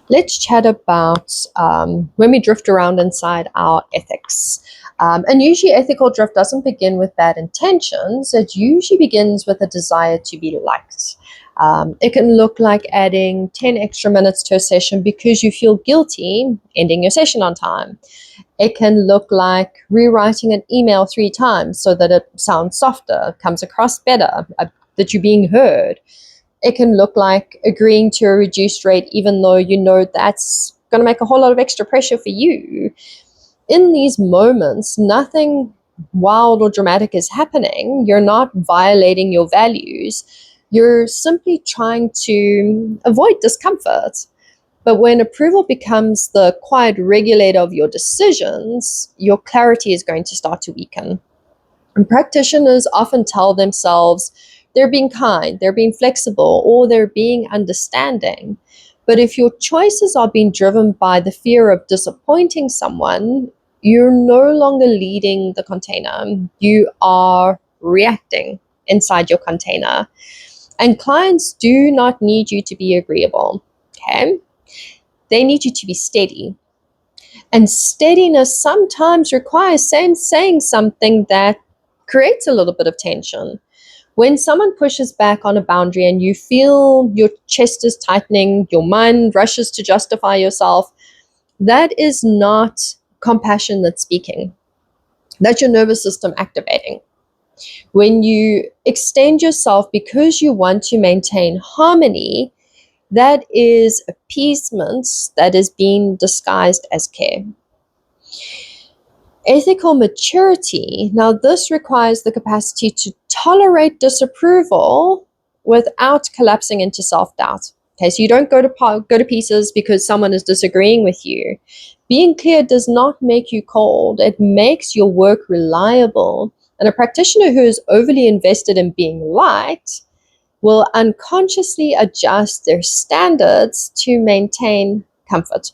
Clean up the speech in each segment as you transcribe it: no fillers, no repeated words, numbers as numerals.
Let's chat about when we drift around inside our ethics. And usually ethical drift doesn't begin with bad intentions. It usually begins with a desire to be liked. It can look like adding 10 extra minutes to a session because you feel guilty ending your session on time. It can look like rewriting an email 3 times so that it sounds softer, comes across better, that you're being heard. It can look like agreeing to a reduced rate, even though you know that's going to make a whole lot of extra pressure for you. In these moments, nothing wild or dramatic is happening. You're not violating your values. You're simply trying to avoid discomfort. But when approval becomes the quiet regulator of your decisions, your clarity is going to start to weaken. And practitioners often tell themselves they're being kind, they're being flexible, or they're being understanding. But if your choices are being driven by the fear of disappointing someone, you're no longer leading the container. You are reacting inside your container. And clients do not need you to be agreeable, okay? They need you to be steady. And steadiness sometimes requires saying something that creates a little bit of tension. When someone pushes back on a boundary and you feel your chest is tightening, your mind rushes to justify yourself, that is not compassion that's speaking. That's your nervous system activating. When you extend yourself because you want to maintain harmony, that is appeasement that is being disguised as care. Ethical maturity, now this requires the capacity to tolerate disapproval without collapsing into self-doubt. Okay, so you don't go to pieces because someone is disagreeing with you. Being clear does not make you cold. It makes your work reliable. And a practitioner who is overly invested in being liked will unconsciously adjust their standards to maintain comfort.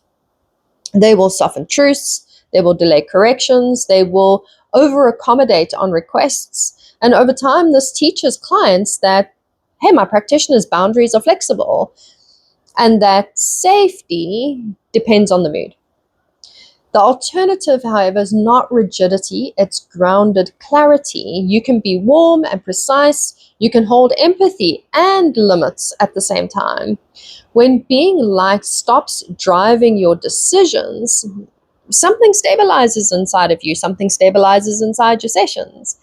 They will soften truths, they will delay corrections, they will over accommodate on requests. And over time, this teaches clients that, hey, my practitioner's boundaries are flexible and that safety depends on the mood. The alternative, however, is not rigidity, it's grounded clarity. You can be warm and precise, you can hold empathy and limits at the same time. When being liked stops driving your decisions, something stabilizes inside of you, something stabilizes inside your sessions.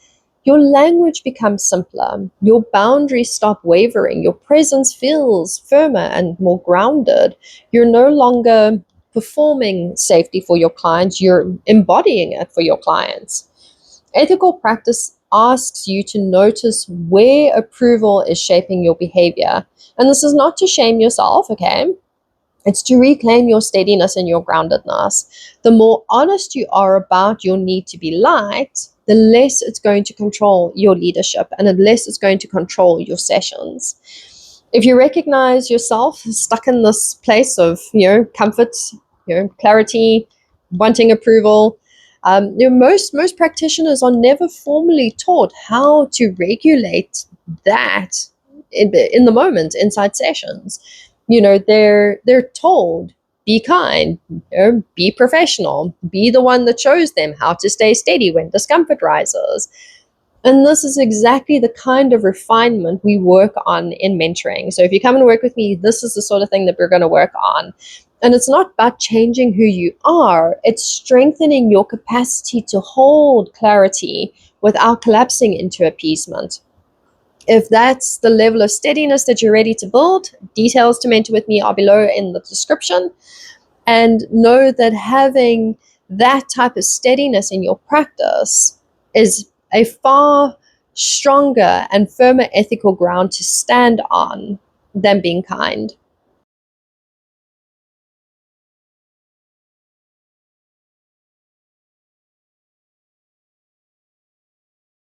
Your language becomes simpler, your boundaries stop wavering, your presence feels firmer and more grounded. You're no longer performing safety for your clients, you're embodying it for your clients. Ethical practice asks you to notice where approval is shaping your behavior. And this is not to shame yourself, okay? It's to reclaim your steadiness and your groundedness. The more honest you are about your need to be liked, the less it's going to control your leadership and the less it's going to control your sessions. If you recognize yourself stuck in this place of, comfort, clarity, wanting approval, most practitioners are never formally taught how to regulate that in the moment inside sessions. They're told, be kind, be professional, be the one that shows them how to stay steady when discomfort rises. And this is exactly the kind of refinement we work on in mentoring. So if you come and work with me, this is the sort of thing that we're going to work on. And it's not about changing who you are, it's strengthening your capacity to hold clarity without collapsing into appeasement. If that's the level of steadiness that you're ready to build, details to mentor with me are below in the description. And know that having that type of steadiness in your practice is a far stronger and firmer ethical ground to stand on than being kind.